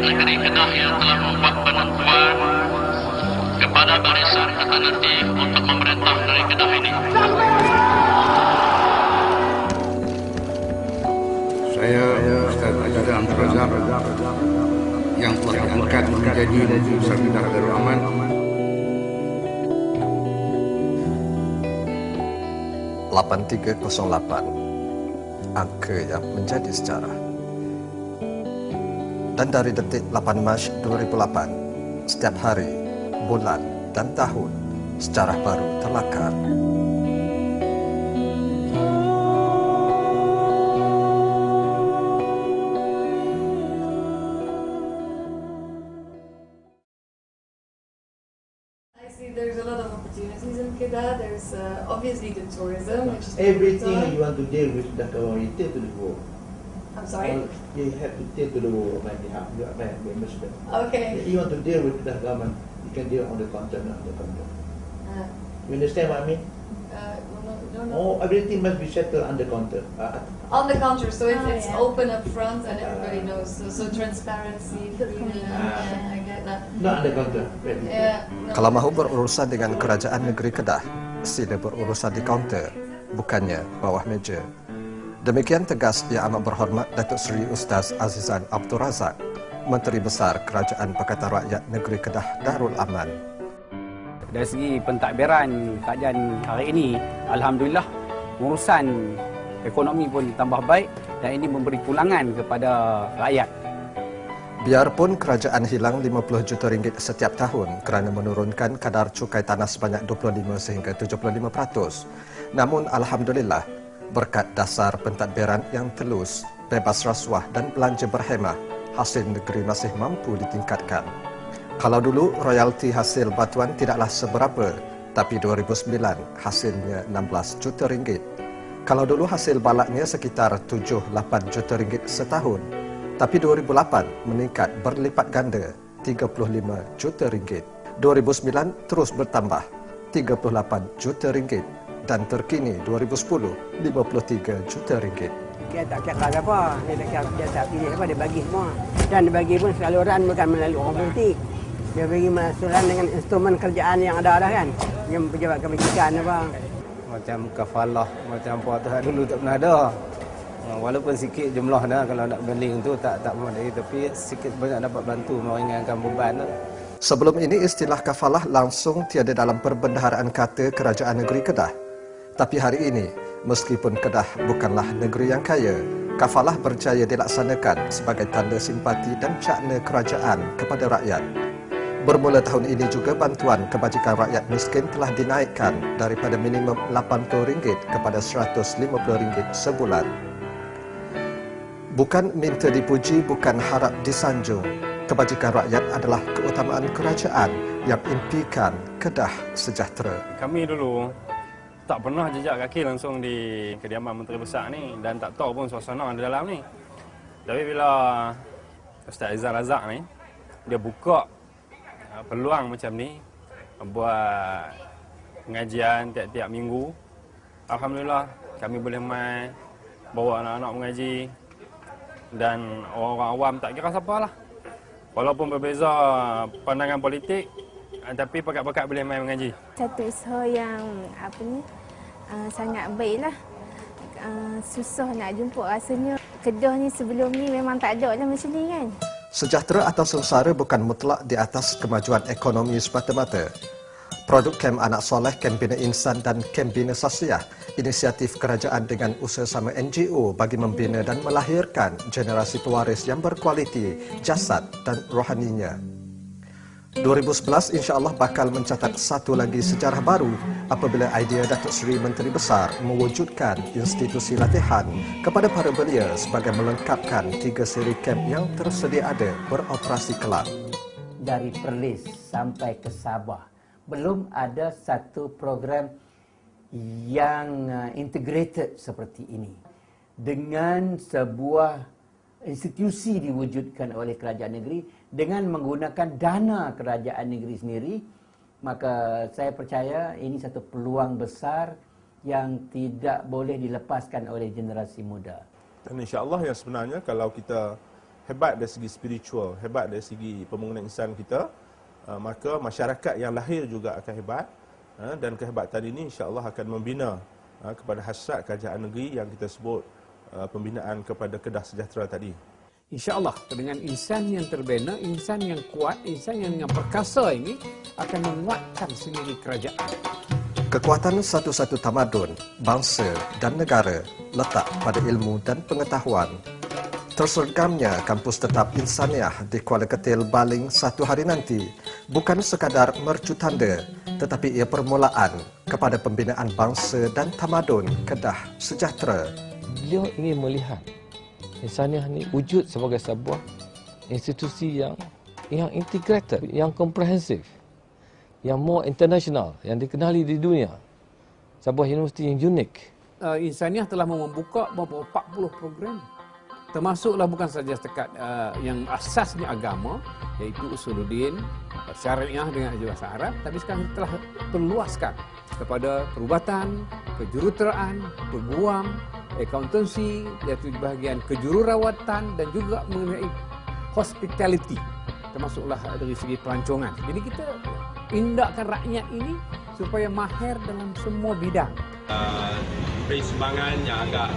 Negeri Kedah yang telah membuat penentuan kepada barisan alternatif untuk memerintah negeri Kedah ini. Saya Ustaz Aziza Abdul Razak yang telah diangkat menjadi Menteri Besar Kedah Darul Aman. Angka yang menjadi sejarah. Dan dari detik 8 Mac 2008, setiap hari, bulan dan tahun, sejarah baru terlakar. I see there's a lot of opportunities in Kedah. There's obviously the tourism, which is everything you want to deal with the return to the world. I'm sorry. You have to take to the world on my behalf. You are my ambassador. Okay. You want to deal with the government, you can deal on the counter, not the counter. You understand what I mean? No. Oh, everything must be settled on the counter. On the counter, so it's yeah. open up front and everybody knows. So transparency, I get that. Not on the counter. Yeah. No. Kalau mahu berurusan dengan kerajaan negeri Kedah, sila berurusan di kaunter, bukannya bawah meja. Demikian tegas Yang Amat Berhormat Datuk Seri Ustaz Azizan Abdul Razak, Menteri Besar Kerajaan Pakatan Rakyat Negeri Kedah Darul Aman. Dari segi pentadbiran kajian hari ini, alhamdulillah urusan ekonomi pun tambah baik dan ini memberi pulangan kepada rakyat. Biarpun kerajaan hilang 50 juta ringgit setiap tahun kerana menurunkan kadar cukai tanah sebanyak 25 sehingga 75%, namun alhamdulillah berkat dasar pentadbiran yang telus, bebas rasuah dan belanja berhemah, hasil negeri masih mampu ditingkatkan. Kalau dulu royalti hasil batuan tidaklah seberapa, tapi 2009 hasilnya 16 juta ringgit. Kalau dulu hasil balaknya sekitar 7-8 juta ringgit setahun, tapi 2008 meningkat berlipat ganda 35 juta ringgit. 2009 terus bertambah 38 juta ringgit. Dan terkini 2010 53 juta ringgit. Dia tak kira apa, dia tak pilih apa, dia bagi semua. Dan dia bagi pun saluran bukan melalui orang politik. Dia bagi saluran dengan instrumen kerjaan yang ada kan. Yang pejabat kebajikan apa. Macam kafalah, macam apa tu dulu tak pernah ada. Walaupun sikit jumlah dah kalau nak banding tu tak memadai, tapi sikit banyak dapat bantu meringankan beban tu. Sebelum ini istilah kafalah langsung tiada dalam perbendaharaan kata Kerajaan Negeri Kedah. Tapi hari ini, meskipun Kedah bukanlah negeri yang kaya, kafalah berjaya dilaksanakan sebagai tanda simpati dan cakna kerajaan kepada rakyat. Bermula tahun ini juga bantuan kebajikan rakyat miskin telah dinaikkan daripada minimum RM80 kepada RM150 sebulan. Bukan minta dipuji, bukan harap disanjung. Kebajikan rakyat adalah keutamaan kerajaan yang impikan Kedah sejahtera. Kami dulu tak pernah jejak kaki langsung di kediaman Menteri Besar ni dan tak tahu pun suasana di dalam ni. Tapi bila Ustaz Aziza Razak ni, dia buka peluang macam ni, buat pengajian tiap-tiap minggu. Alhamdulillah, kami boleh mai bawa anak-anak mengaji dan orang-orang awam tak kira siapa lah. Walaupun berbeza pandangan politik, tapi pakat-pakat boleh main mengaji. Satu usaha yang sangat baiklah. Susah nak jumpa rasanya. Kedah ni sebelum ni memang tak ada lah macam ni kan. Sejahtera atau sengsara bukan mutlak di atas kemajuan ekonomi semata-mata. Produk Kem Anak Soleh, Kem Bina Insan dan Kem Bina Sasiah, inisiatif kerajaan dengan usaha sama NGO bagi membina dan melahirkan generasi pewaris yang berkualiti jasad dan rohaninya. 2011 insya-Allah bakal mencatat satu lagi sejarah baru apabila idea Datuk Seri Menteri Besar mewujudkan institusi latihan kepada para belia sebagai melengkapkan 3 seri kem yang tersedia ada beroperasi kelak. Dari Perlis sampai ke Sabah, belum ada satu program yang integrated seperti ini. Dengan sebuah institusi diwujudkan oleh kerajaan negeri dengan menggunakan dana kerajaan negeri sendiri, maka saya percaya ini satu peluang besar yang tidak boleh dilepaskan oleh generasi muda. Dan insya-Allah yang sebenarnya kalau kita hebat dari segi spiritual, hebat dari segi pembangunan insan kita, maka masyarakat yang lahir juga akan hebat, dan kehebatan ini insya-Allah akan membina kepada hasrat kerajaan negeri yang kita sebut pembinaan kepada Kedah Sejahtera tadi. InsyaAllah dengan insan yang terbina, insan yang kuat, insan yang dengan perkasa ini akan menguatkan sendiri kerajaan. Kekuatan satu-satu tamadun, bangsa dan negara letak pada ilmu dan pengetahuan. Tersergamnya kampus tetap insaniah di Kuala Ketil Baling satu hari nanti bukan sekadar mercu tanda, tetapi ia permulaan kepada pembinaan bangsa dan tamadun Kedah Sejahtera. Beliau ingin melihat insaniah ini wujud sebagai sebuah institusi yang integrated, yang komprehensif, yang more international, yang dikenali di dunia. Sebuah universiti yang unik. Insaniah telah membuka beberapa 40 program. Termasuklah bukan saja setakat yang asasnya agama, iaitu usuluddin, syariah dengan bahasa Arab, tapi sekarang telah perluaskan kepada perubatan, kejuruteraan, peguam, accountancy, iaitu bahagian kejururawatan dan juga mengenai hospitality, termasuklah dari segi pelancongan. Jadi kita indahkan rakyat ini supaya mahir dalam semua bidang. Beri sumbangan yang agak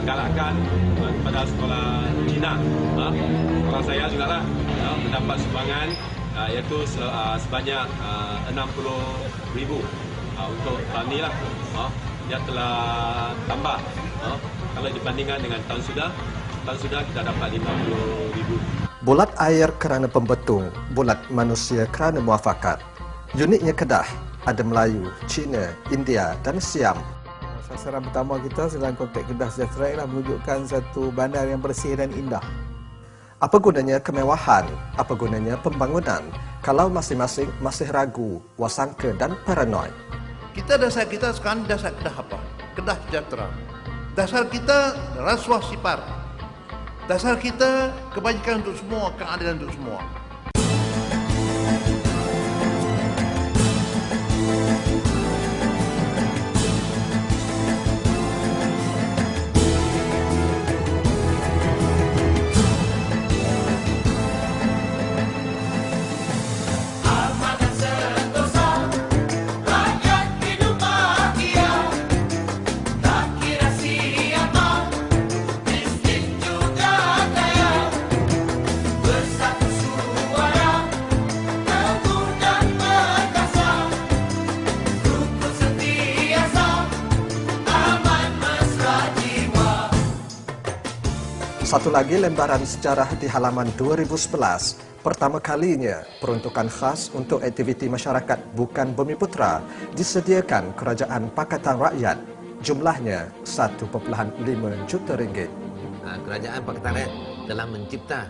menggalakkan kepada sekolah Cina. Sekolah saya juga lah mendapat sumbangan iaitu sebanyak 60,000 untuk tahun ini lah. Dia telah tambah kalau dibandingkan dengan tahun sudah kita dapat 50,000. Bulat air kerana pembetung, bulat manusia kerana muafakat. Uniknya Kedah ada Melayu, Cina, India dan Siam. Sasaran pertama kita dalam konteks Kedah Sejahtera ialah menunjukkan satu bandar yang bersih dan indah. Apa gunanya kemewahan? Apa gunanya pembangunan kalau masing-masing masih ragu, wasangka dan paranoid? Dasar kita sekarang dasar Kedah apa? Kedah Sejahtera. Dasar kita rasuah sipar. Dasar kita kebajikan untuk semua, keadilan untuk semua. Satu lagi lembaran sejarah di halaman 2011. Pertama kalinya peruntukan khas untuk aktiviti masyarakat bukan Bumiputera disediakan Kerajaan Pakatan Rakyat. Jumlahnya 1.5 juta ringgit. Kerajaan Pakatan Rakyat telah mencipta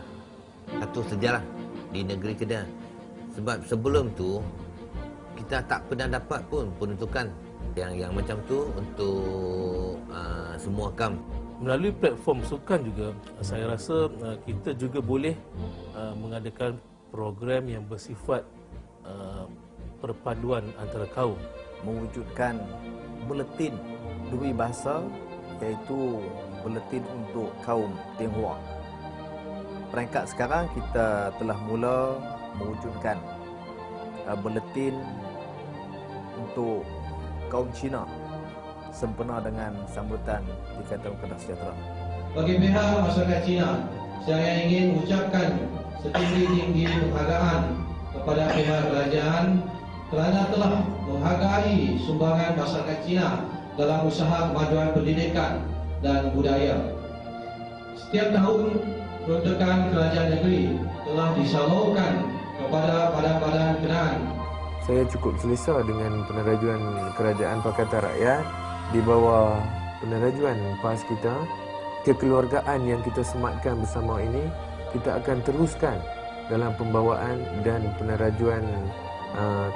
satu sejarah di negeri Kedah. Sebab sebelum tu kita tak pernah dapat pun peruntukan yang macam tu untuk semua kamp. Melalui platform sukan juga, saya rasa kita juga boleh mengadakan program yang bersifat perpaduan antara kaum. Mewujudkan buletin dua bahasa, iaitu buletin untuk kaum Tionghoa. Peringkat sekarang kita telah mula mewujudkan buletin untuk kaum Cina sempena dengan sambutan Ikatan Kedah Sejahtera. Bagi pihak masyarakat Cina, saya ingin ucapkan setinggi-tinggi penghargaan kepada pihak kerajaan kerana telah menghargai sumbangan masyarakat Cina dalam usaha kemajuan pendidikan dan budaya. Setiap tahun, peruntukan kerajaan negeri telah disalurkan kepada badan-badan kenaan. Saya cukup selesa dengan penerajuan Kerajaan Pakatan Rakyat di bawah penerajuan PAS kita. Kekeluargaan yang kita sematkan bersama ini, kita akan teruskan dalam pembawaan dan penerajuan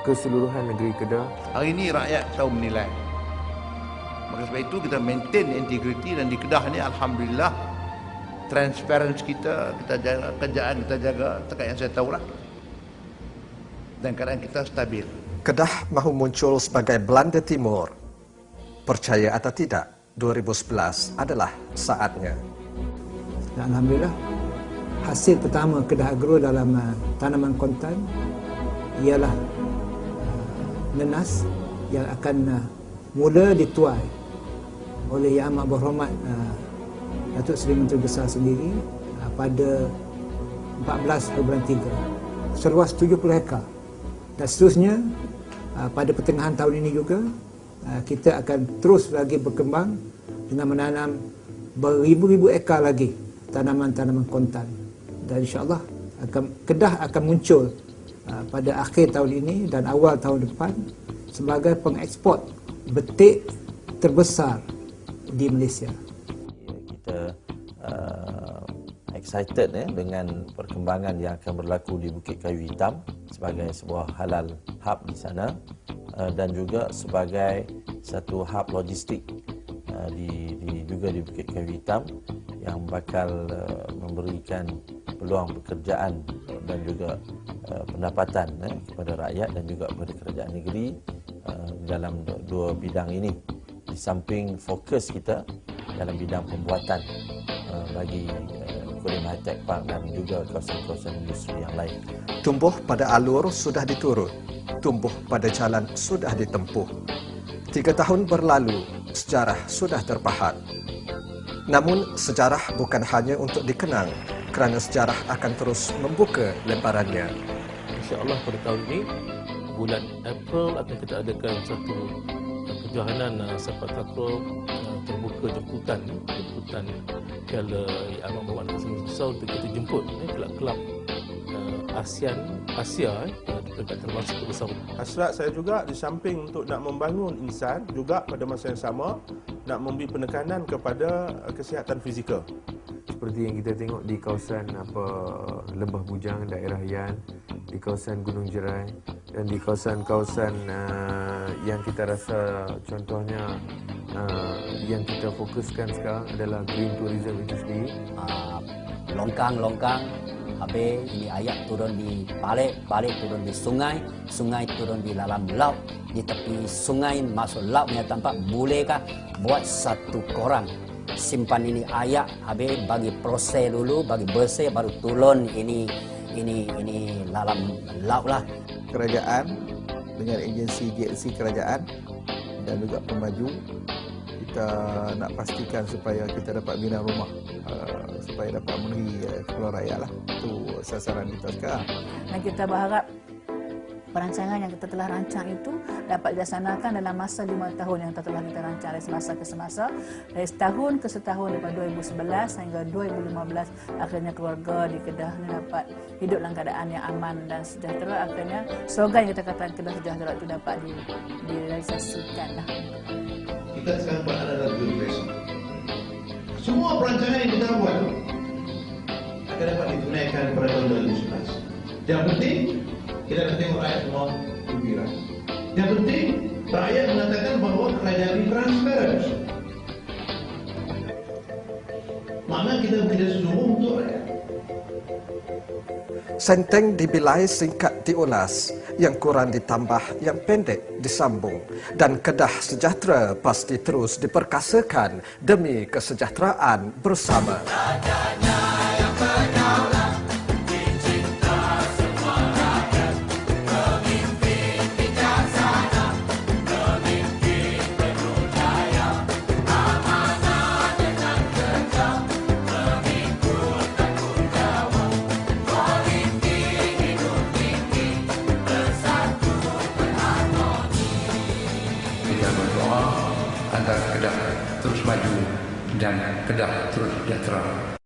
keseluruhan negeri Kedah. Hari ini rakyat tahu menilai. Maka sebab itu kita maintain integriti, dan di Kedah ni alhamdulillah transparansi kita jaga, kerjaan kita jaga, dekat yang saya tahu lah. Dan keadaan kita stabil. Kedah mahu muncul sebagai Belanda Timur. Percaya atau tidak, 2011 adalah saatnya. Alhamdulillah, hasil pertama Kedah Agro dalam tanaman kontan ialah nenas yang akan mula dituai oleh Yang Amat Berhormat Datuk Seri Menteri Besar sendiri pada 14 hari bulan 3 seluas 70 hektar, dan seterusnya pada pertengahan tahun ini juga kita akan terus lagi berkembang dengan menanam beribu-ribu ekar lagi tanaman-tanaman kontan, dan insyaAllah Kedah akan muncul pada akhir tahun ini dan awal tahun depan sebagai pengeksport betik terbesar di Malaysia. Kita excited dengan perkembangan yang akan berlaku di Bukit Kayu Hitam sebagai sebuah halal hub di sana, dan juga sebagai satu hub logistik juga di Bukit Kayu Hitam yang bakal memberikan peluang pekerjaan dan juga pendapatan kepada rakyat dan juga kepada kerajaan negeri dalam dua bidang ini, di samping fokus kita dalam bidang pembuatan bagi Kulim High-Tech Park dan juga kawasan-kawasan industri yang lain. Tumbuh pada alur sudah diturut, tumbuh pada jalan sudah ditempuh. 3 tahun berlalu, sejarah sudah terpahat. Namun sejarah bukan hanya untuk dikenang, kerana sejarah akan terus membuka lembarannya. InsyaAllah pada tahun ini, bulan April akan kita adakan satu kejohanan sepak takraw terbuka jemputan Piala Yang Amat Berhormat Datuk Seri Menteri Besar untuk kita jemput kelab-kelab Asia dekat termasuk terbesar. Hasrat saya juga di samping untuk nak membangun insan, juga pada masa yang sama nak memberi penekanan kepada kesihatan fizikal. Seperti yang kita tengok di kawasan Lembah Bujang, daerah Yan, di kawasan Gunung Jerai, dan di kawasan-kawasan yang kita rasa contohnya yang kita fokuskan sekarang adalah green tourism itu sendiri. Longkang, habis ini ayak turun di balik turun di sungai turun di dalam laut, di tepi sungai masuk laut punya tempat. Bolehkah buat satu korang simpan ini ayak, habis bagi proses dulu, bagi bersih, baru turun ini dalam laut lah. Kerajaan dengan agensi GLC kerajaan dan juga pemaju, kita nak pastikan supaya kita dapat bina rumah supaya dapat memenuhi keperluan rakyat lah. Itu sasaran kita sekarang. Dan kita berharap perancangan yang kita telah rancang itu dapat dilaksanakan dalam masa 5 tahun yang telah kita rancang dari semasa ke semasa, dari setahun ke setahun, daripada 2011 hingga 2015. Akhirnya keluarga di Kedah ini dapat hidup dalam keadaan yang aman dan sejahtera. Akhirnya slogan yang kita katakan Kedah sejahtera itu dapat direalisasikan lah. Kita sekarang buat adalah birokrasi. Semua perancangan yang kita buat akan dapat ditunaikan pada tahun 2011. Yang penting kita nak tengok rakyat semua gembira. Yang penting rakyat mengatakan bahawa kerajaan ini transparan. Mana kita tidak sungguh untuk rakyat. Senteng dibilai, singkat diulas, yang kurang ditambah, yang pendek disambung, dan Kedah sejahtera pasti terus diperkasakan demi kesejahteraan bersama. Agar Kedah terus maju dan Kedah terus sejahtera.